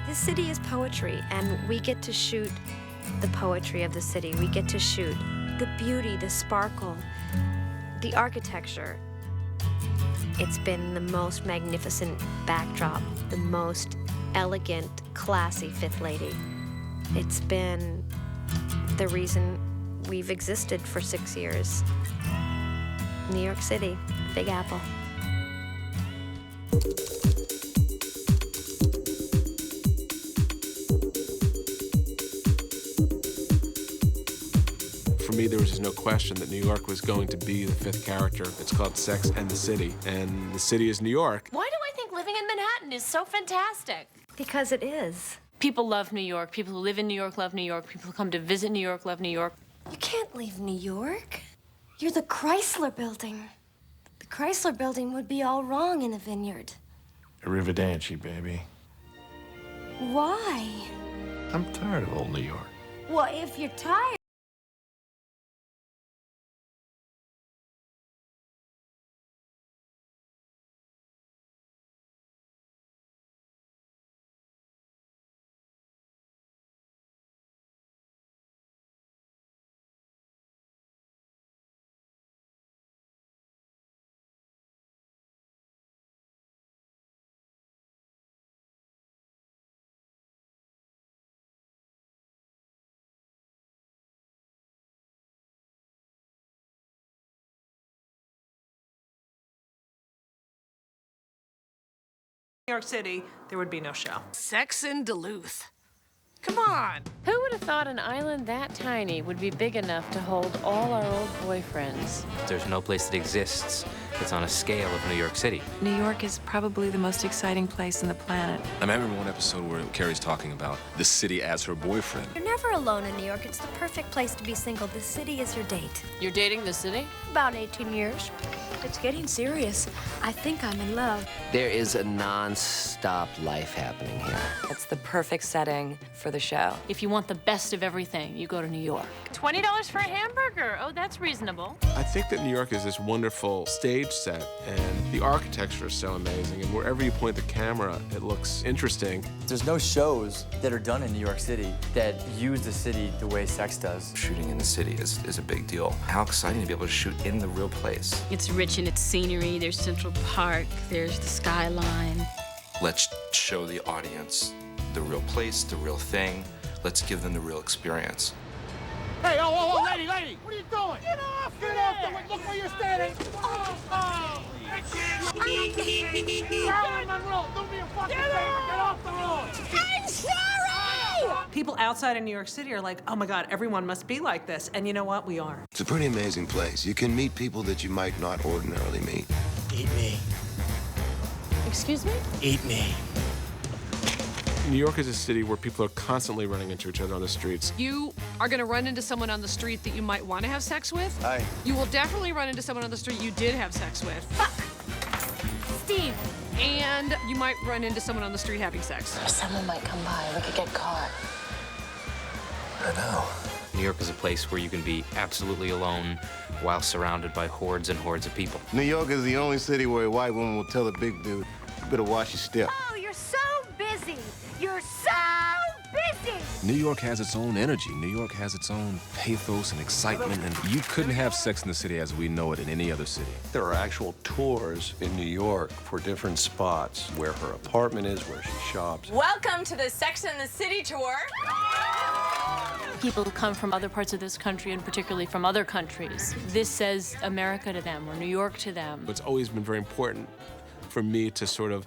This city is poetry, and we get to shoot the poetry of the city. We get to shoot the beauty, the sparkle, the architecture. It's been the most magnificent backdrop, the most elegant, classy Fifth Lady. It's been the reason we've existed for 6 years. New York City, Big Apple. For me, there was just no question that New York was going to be the fifth character. It's called Sex and the City, and the city is New York. Why do I think living in Manhattan is so fantastic? Because it is. People love New York. People who live in New York love New York. People who come to visit New York love New York. You can't leave New York. You're the Chrysler Building. The Chrysler Building would be all wrong in a vineyard. Arrivederci, baby. Why? I'm tired of old New York. Well, if you're tired... New York City, there would be no show. Sex in Duluth. Come on. Who would have thought an island that tiny would be big enough to hold all our old boyfriends? There's no place that exists that's on a scale of New York City. New York is probably the most exciting place on the planet. I remember one episode where Carrie's talking about the city as her boyfriend. You're never alone in New York. It's the perfect place to be single. The city is your date. You're dating the city? About 18 years. It's getting serious. I think I'm in love. There is a non-stop life happening here. It's the perfect setting for the show. If you want the best of everything, you go to New York. $20 for a hamburger. Oh, that's reasonable. I think that New York is this wonderful stage set, and the architecture is so amazing, and wherever you point the camera, it looks interesting. There's no shows that are done in New York City that use the city the way Sex does. Shooting in the city is a big deal. How exciting to be able to shoot in the real place. It's rich in its scenery. There's Central Park. There's the skyline. Let's show the audience the real place, the real thing. Let's give them the real experience. Hey, oh, lady, what are you doing? Get off the way. Look where you're standing. Marilyn Monroe, do me a fucking favor. Get off the road. I'm sorry! People outside of New York City are like, oh my God, everyone must be like this. And you know what? We are. It's a pretty amazing place. You can meet people that you might not ordinarily meet. Eat me. Excuse me? Eat me. New York is a city where people are constantly running into each other on the streets. You are going to run into someone on the street that you might want to have sex with. Hi. You will definitely run into someone on the street you did have sex with. Fuck! Steve! And you might run into someone on the street having sex. Or someone might come by. We could get caught. I know. New York is a place where you can be absolutely alone while surrounded by hordes and hordes of people. New York is the only city where a white woman will tell a big dude, you better watch your step. Oh, you're so busy. You're so busy. New York has its own energy. New York has its own pathos and excitement, and you couldn't have Sex in the City as we know it in any other city. There are actual tours in New York for different spots, where her apartment is, where she shops. Welcome to the Sex and the City tour. People who come from other parts of this country, and particularly from other countries, this says America to them or New York to them. It's always been very important for me to sort of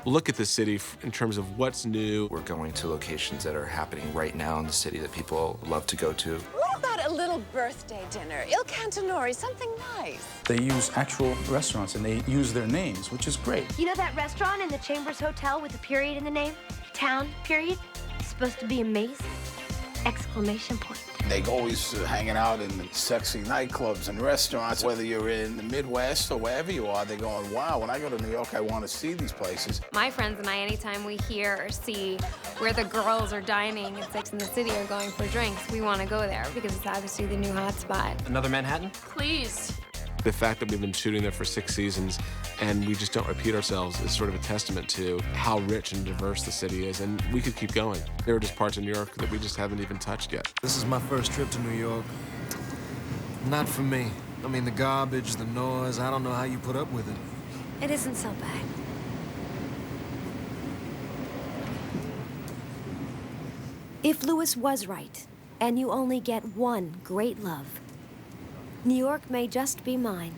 look at the city in terms of what's new. We're going to locations that are happening right now in the city that people love to go to. What about a little birthday dinner? Il Cantonori, something nice. They use actual restaurants and they use their names, which is great. You know that restaurant in the Chambers Hotel with the period in the name? Town, period? It's supposed to be amazing. Exclamation point. They always hanging out in the sexy nightclubs and restaurants, whether you're in the Midwest or wherever you are, they're going, wow, when I go to New York, I want to see these places. My friends and I, anytime we hear or see where the girls are dining at Sex and the City or going for drinks, we want to go there because it's obviously the new hot spot. Another Manhattan? Please. The fact that we've been shooting there for 6 seasons and we just don't repeat ourselves is sort of a testament to how rich and diverse the city is, and we could keep going. There are just parts of New York that we just haven't even touched yet. This is my first trip to New York. Not for me. I mean, the garbage, the noise, I don't know how you put up with it. It isn't so bad. If Lewis was right, and you only get one great love, New York may just be mine.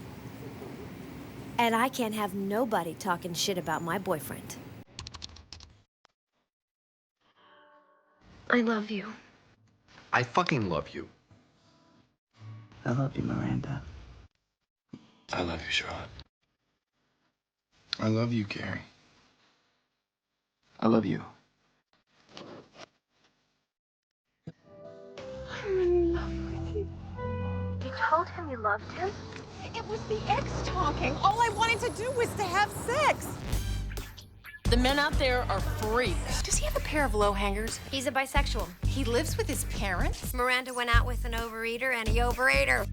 And I can't have nobody talking shit about my boyfriend. I love you. I fucking love you. I love you, Miranda. I love you, Charlotte. I love you, Carrie. I love you. I'm in love with you. You told him you loved him? It was the ex talking. All I wanted to do was to have sex. The men out there are freaks. Does he have a pair of low hangers? He's a bisexual. He lives with his parents? Miranda went out with an overeater and he overate her.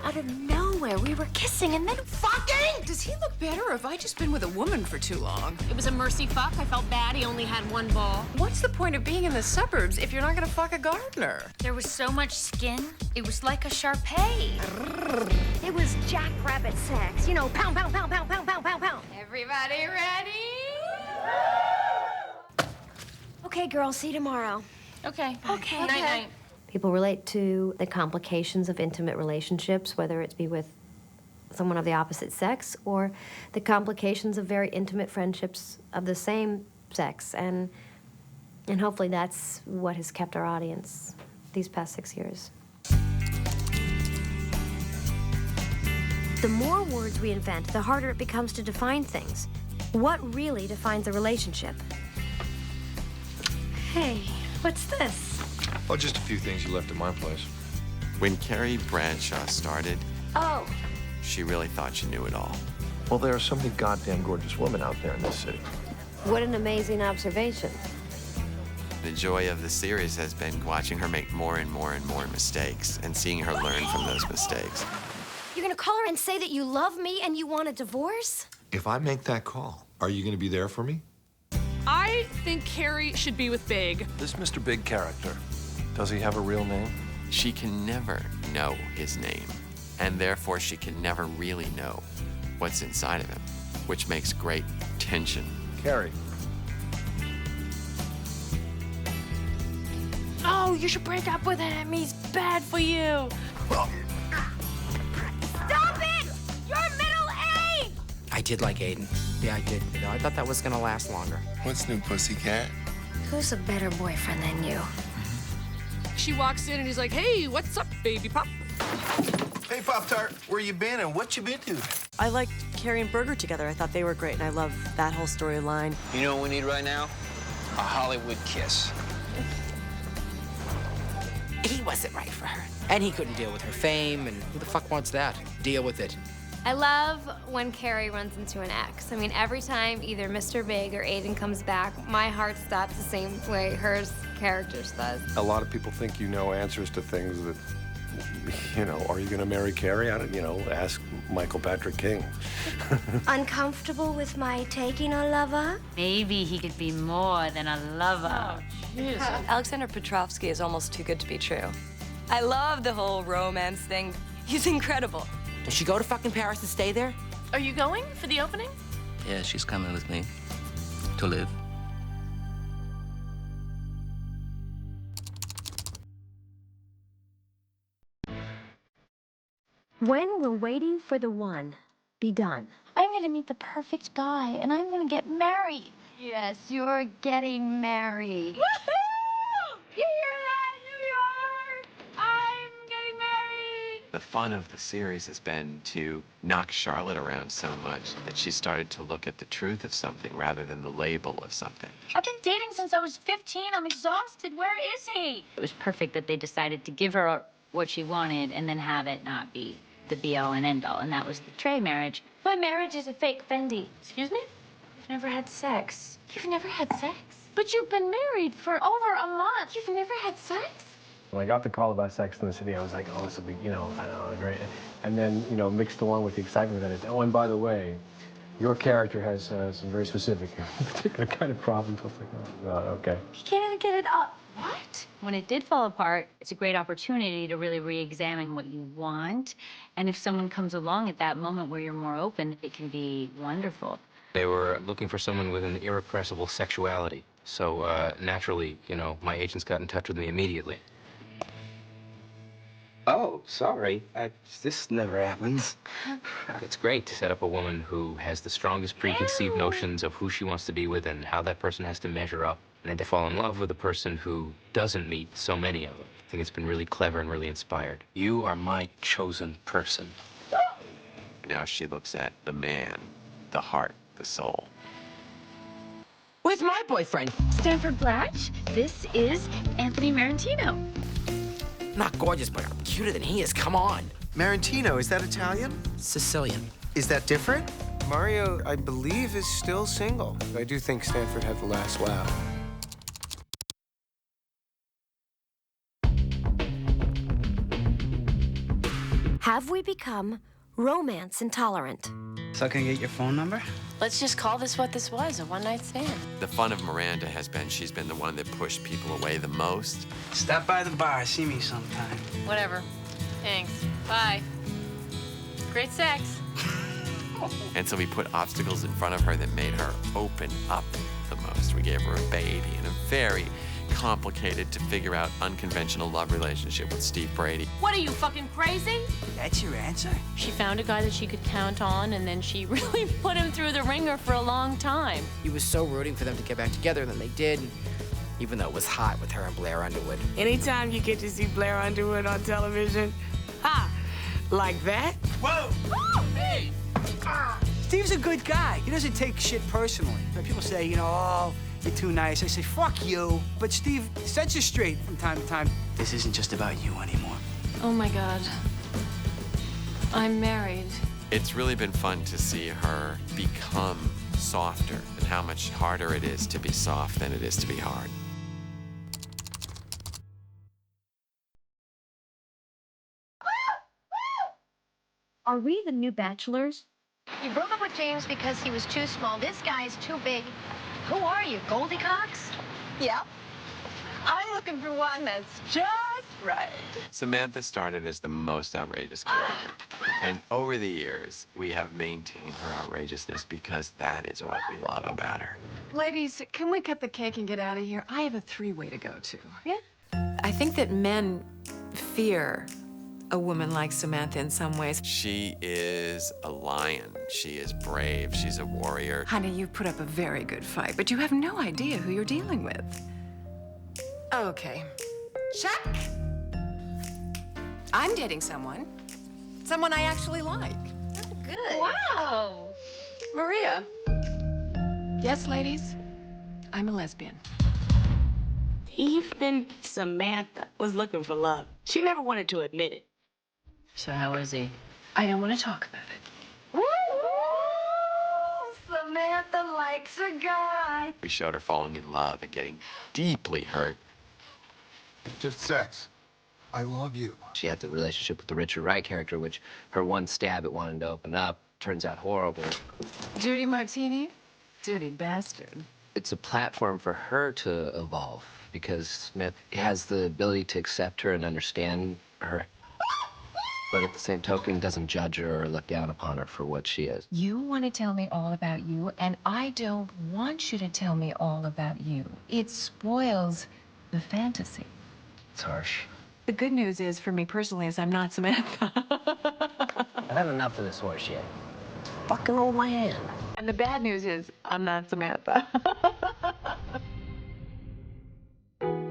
Out of nowhere, we were kissing and then fucking! Does he look better, or have I just been with a woman for too long? It was a mercy fuck. I felt bad. He only had one ball. What's the point of being in the suburbs if you're not gonna fuck a gardener? There was so much skin, it was like a Shar-Pei. It was jackrabbit sex. You know, pound, pound, pound, pound, pound, pound, pound, pound. Everybody ready? Okay, girls, see you tomorrow. Okay. Okay. Night-night. People relate to the complications of intimate relationships, whether it be with someone of the opposite sex or the complications of very intimate friendships of the same sex. And hopefully that's what has kept our audience these past 6 years. The more words we invent, the harder it becomes to define things. What really defines a relationship? Hey, what's this? Oh, just a few things you left at my place. When Carrie Bradshaw started, Oh, she really thought she knew it all. Well, there are so many goddamn gorgeous women out there in this city. what an amazing observation. The joy of the series has been watching her make more and more and more mistakes and seeing her learn from those mistakes. You're gonna call her and say that you love me and you want a divorce? If I make that call, are you gonna be there for me? I think Carrie should be with Big. This Mr. Big character, does he have a real name? She can never know his name, and therefore she can never really know what's inside of him, which makes great tension. Carrie. Oh, you should break up with him. He's bad for you. Stop it! You're middle A! I did like Aiden. Yeah, I did. You know, I thought that was gonna last longer. What's new, pussycat? Who's a better boyfriend than you? She walks in and he's like, hey, what's up, baby pop? Hey, Pop-Tart, where you been and what you been to? I liked Carrie and Berger together. I thought they were great, and I love that whole storyline. You know what we need right now? A Hollywood kiss. He wasn't right for her. And he couldn't deal with her fame, and who the fuck wants that? Deal with it. I love when Carrie runs into an ex. I mean, every time either Mr. Big or Aiden comes back, my heart stops the same way hers characters does. A lot of people think you know answers to things that, you know, are you going to marry Carrie? I don't, you know, ask Michael Patrick King. Uncomfortable with my taking a lover? Maybe he could be more than a lover. Alexander Petrovsky is almost too good to be true. I love the whole romance thing. He's incredible. Does she go to fucking Paris and stay there? Are you going for the opening? Yeah, she's coming with me to live. When will waiting for the one be done? I'm gonna meet the perfect guy, and I'm gonna get married. Yes, you're getting married. Woohoo! You hear that, New York? I'm getting married! The fun of the series has been to knock Charlotte around so much that she started to look at the truth of something rather than the label of something. I've been dating since I was 15. I'm exhausted. Where is he? It was perfect that they decided to give her what she wanted and then have it not be the be-all and end-all, and that was the Trey marriage. My marriage is a fake Fendi. Excuse me? You've never had sex. You've never had sex? But you've been married for over a month. You've never had sex? When I got the call about Sex in the City, I was like, oh, this will be, I don't know, great. And then, mixed along with the excitement that it's, oh, and by the way, your character has some very specific, particular kind of problems. I was like, oh, God, okay. You can't get it up. What? When it did fall apart, it's a great opportunity to really re-examine what you want. And if someone comes along at that moment where you're more open, it can be wonderful. They were looking for someone with an irrepressible sexuality. So, naturally, my agents got in touch with me immediately. Oh, sorry. This never happens. It's great to set up a woman who has the strongest preconceived notions of who she wants to be with and how that person has to measure up. And then to fall in love with a person who doesn't meet so many of them. I think it's been really clever and really inspired. You are my chosen person. Now she looks at the man, the heart, the soul. Where's my boyfriend? Stanford Blatch, this is Anthony Marantino. Not gorgeous, but I'm cuter than he is. Come on. Marantino, is that Italian? Sicilian. Is that different? Mario, I believe, is still single. I do think Stanford had the last laugh. Have we become romance intolerant? So can I get your phone number? Let's just call this what this was, a one-night stand. The fun of Miranda has been she's been the one that pushed people away the most. Stop by the bar, see me sometime. Whatever. Thanks. Bye. Great sex. And so we put obstacles in front of her that made her open up the most. We gave her a baby and a very complicated to figure out unconventional love relationship with Steve Brady. What are you, fucking crazy? That's your answer? She found a guy that she could count on, and then she really put him through the ringer for a long time. He was so rooting for them to get back together, and then they did, even though it was hot with her and Blair Underwood. Anytime you get to see Blair Underwood on television, like that? Whoa! Hey! Steve's a good guy. He doesn't take shit personally. When people say, oh, you're too nice, I say, fuck you. But Steve sets you straight from time to time. This isn't just about you anymore. Oh my God. I'm married. It's really been fun to see her become softer and how much harder it is to be soft than it is to be hard. Are we the new bachelors? You broke up with James because he was too small. This guy's too big. Who are you, Goldilocks? Yep. I'm looking for one that's just right. Samantha started as the most outrageous character. And over the years, we have maintained her outrageousness because that is what we love about her. Ladies, can we cut the cake and get out of here? I have a three-way to go to. Yeah. I think that men fear a woman like Samantha in some ways. She is a lion. She is brave. She's a warrior. Honey, you put up a very good fight, but you have no idea who you're dealing with. Okay. Check. I'm dating someone. Someone I actually like. Good. Wow. Maria. Yes, ladies? I'm a lesbian. Even Samantha was looking for love. She never wanted to admit it. So how is he? I don't want to talk about it. Woo! Samantha likes a guy. We showed her falling in love and getting deeply hurt. Just sex. I love you. She had the relationship with the Richard Wright character, which her one stab at wanting to open up turns out horrible. Judy Martini? Judy bastard. It's a platform for her to evolve because Smith has the ability to accept her and understand her, but at the same token doesn't judge her or look down upon her for what she is. You want to tell me all about you, and I don't want you to tell me all about you. It spoils the fantasy. It's harsh. The good news is, for me personally, is I'm not Samantha. I've had enough of this horse shit. Fucking old man. And the bad news is, I'm not Samantha.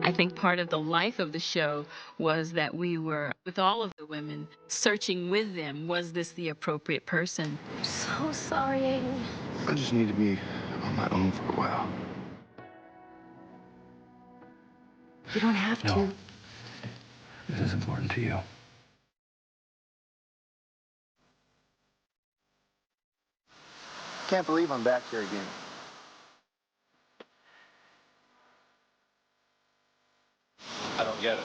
I think part of the life of the show was that we were, with all of the women, searching with them, was this the appropriate person? I'm so sorry, Aiden. I just need to be on my own for a while. You don't have to. No. This is important to you. Can't believe I'm back here again. I don't get it.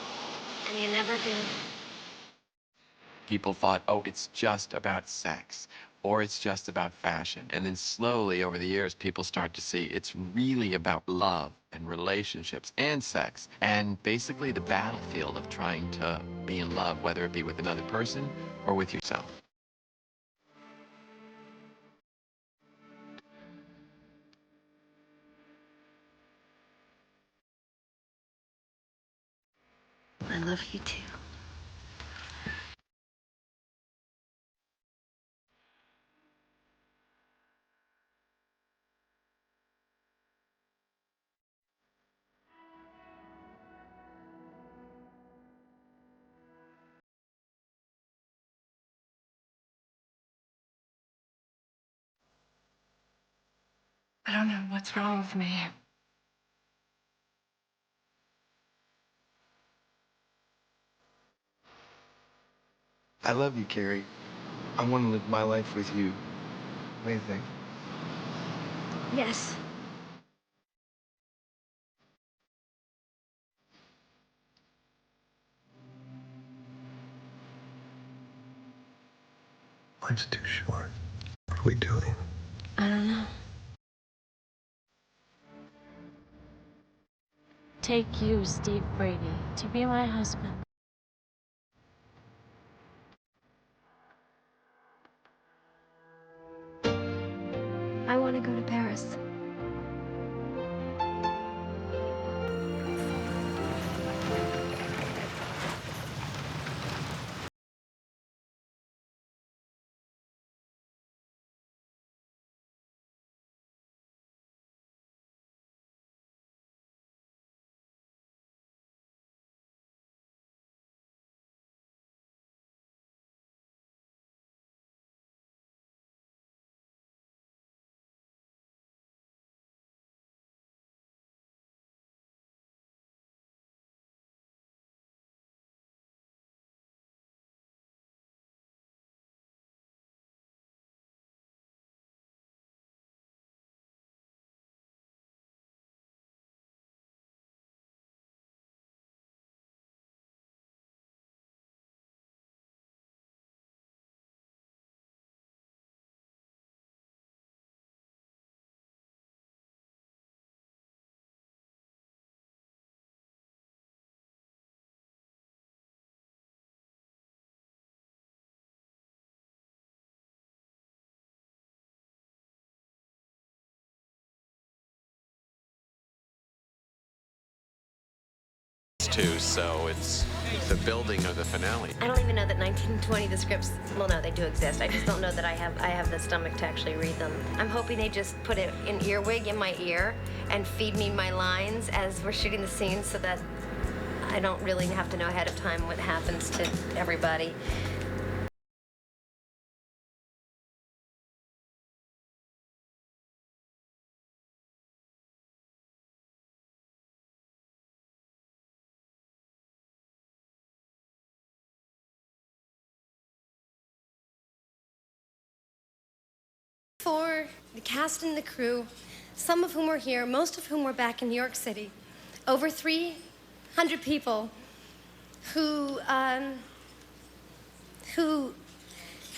And you never do. People thought, oh, it's just about sex, or it's just about fashion. And then slowly over the years, people start to see it's really about love and relationships and sex, and basically the battlefield of trying to be in love, whether it be with another person or with yourself. I love you too. I don't know what's wrong with me. I love you, Carrie. I want to live my life with you. What do you think? Yes. Life's too short. What are we doing? I don't know. Take you, Steve Brady, to be my husband. I want to go to Paris. Too, so it's the building of the finale. I don't even know that 1920 the scripts, well, no, they do exist. I just don't know that I have the stomach to actually read them. I'm hoping they just put an earwig in my ear and feed me my lines as we're shooting the scene so that I don't really have to know ahead of time what happens to everybody. For the cast and the crew, some of whom were here, most of whom were back in New York City, over 300 people who have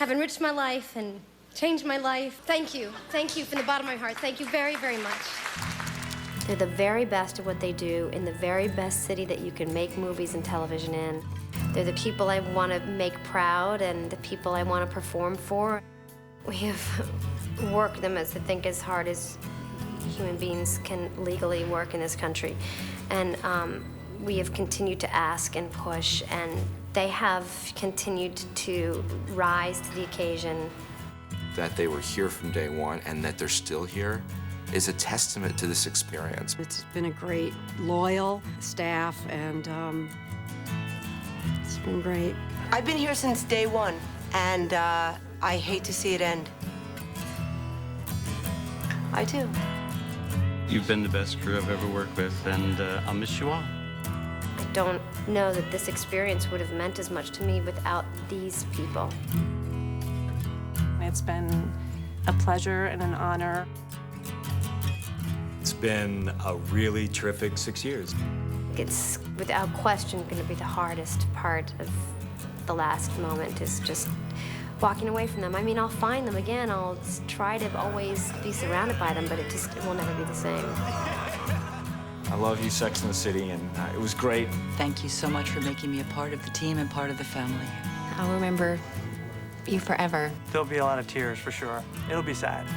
enriched my life and changed my life. Thank you. Thank you from the bottom of my heart. Thank you very, very much. They're the very best at what they do in the very best city that you can make movies and television in. They're the people I want to make proud and the people I want to perform for. We have worked them, as I think, as hard as human beings can legally work in this country. And we have continued to ask and push, and they have continued to rise to the occasion. That they were here from day one and that they're still here is a testament to this experience. It's been a great, loyal staff, and it's been great. I've been here since day one, and I hate to see it end. I do. You've been the best crew I've ever worked with, and I'll miss you all. I don't know that this experience would have meant as much to me without these people. It's been a pleasure and an honor. It's been a really terrific 6 years. It's without question, going to be the hardest part of the last moment, is just walking away from them. I mean, I'll find them again. I'll try to always be surrounded by them, but it will never be the same. I love you, Sex and the City, and it was great. Thank you so much for making me a part of the team and part of the family. I'll remember you forever. There'll be a lot of tears, for sure. It'll be sad.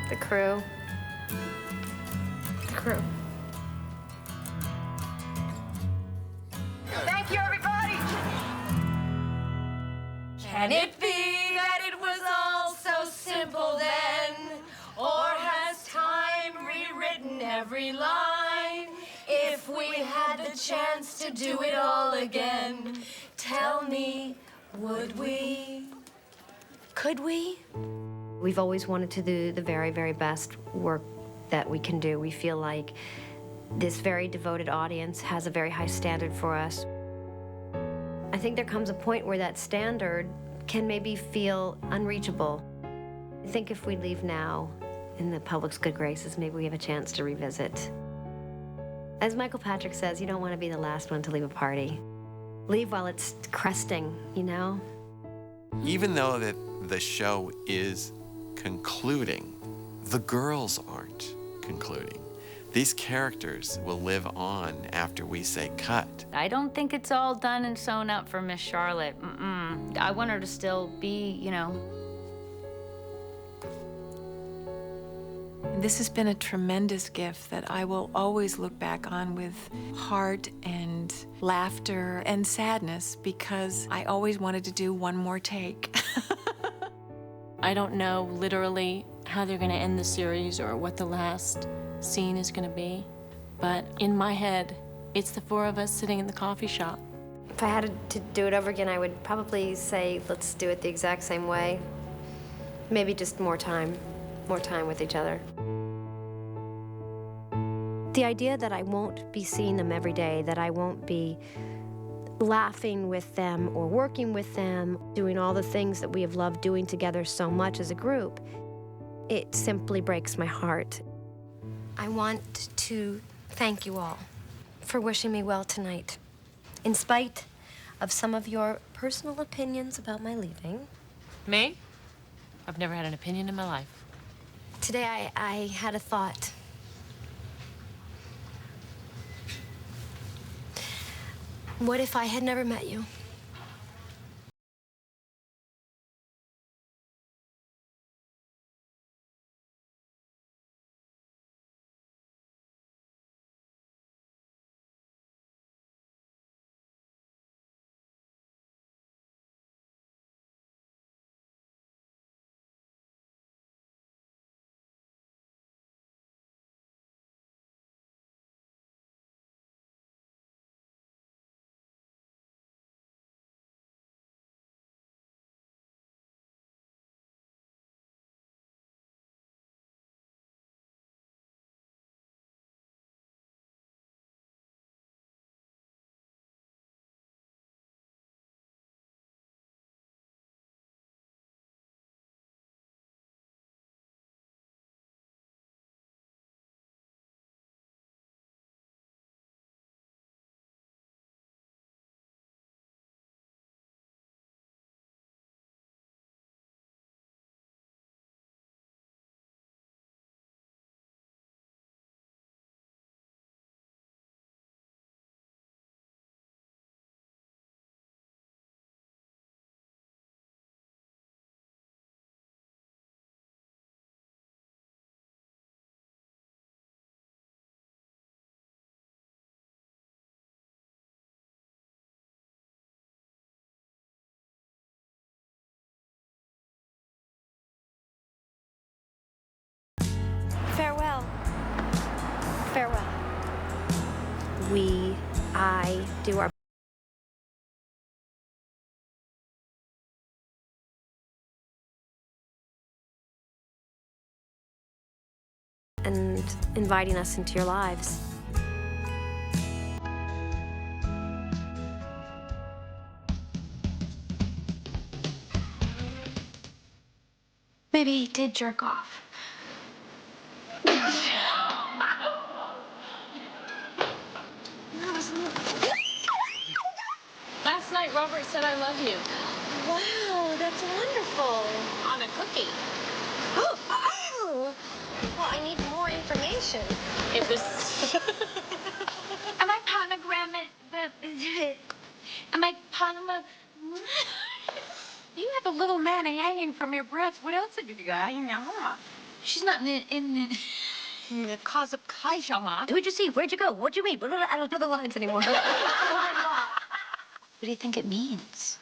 The crew. The crew. Thank you, everybody. Can it be that it was all so simple then? Or has time rewritten every line? If we had the chance to do it all again, tell me, would we? Could we? We've always wanted to do the very, very best work that we can do. We feel like this very devoted audience has a very high standard for us. I think there comes a point where that standard can maybe feel unreachable. I think if we leave now in the public's good graces, maybe we have a chance to revisit. As Michael Patrick says, you don't want to be the last one to leave a party. Leave while it's cresting, you know? Even though that the show is concluding, the girls aren't concluding. These characters will live on after we say cut. I don't think it's all done and sewn up for Miss Charlotte. I want her to still be, you know. This has been a tremendous gift that I will always look back on with heart and laughter and sadness, because I always wanted to do one more take. I don't know literally how they're going to end the series or what the last scene is going to be, but in my head, it's the four of us sitting in the coffee shop. If I had to do it over again, I would probably say, let's do it the exact same way. Maybe just more time with each other. The idea that I won't be seeing them every day, that I won't be laughing with them or working with them, doing all the things that we have loved doing together so much as a group, it simply breaks my heart. I want to thank you all for wishing me well tonight. In spite of some of your personal opinions about my leaving. Me? I've never had an opinion in my life. Today I had a thought. What if I had never met you? Farewell. Farewell. I do our and inviting us into your lives. Maybe he did jerk off. night Robert said I love you. Wow, that's wonderful. On a cookie. Oh! Well, I need more information. It was... Am I pornogrammatic? Am I pornographic? You have a little Manny hanging from your breath. What else have you got? She's not in the cause of Kaijama. Who'd you see? Where'd you go? What'd you meet? I don't know the lines anymore. What do you think it means?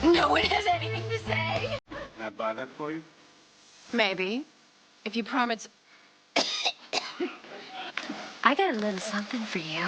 No one has anything to say. Can I buy that for you? Maybe. If you promise. I got a little something for you.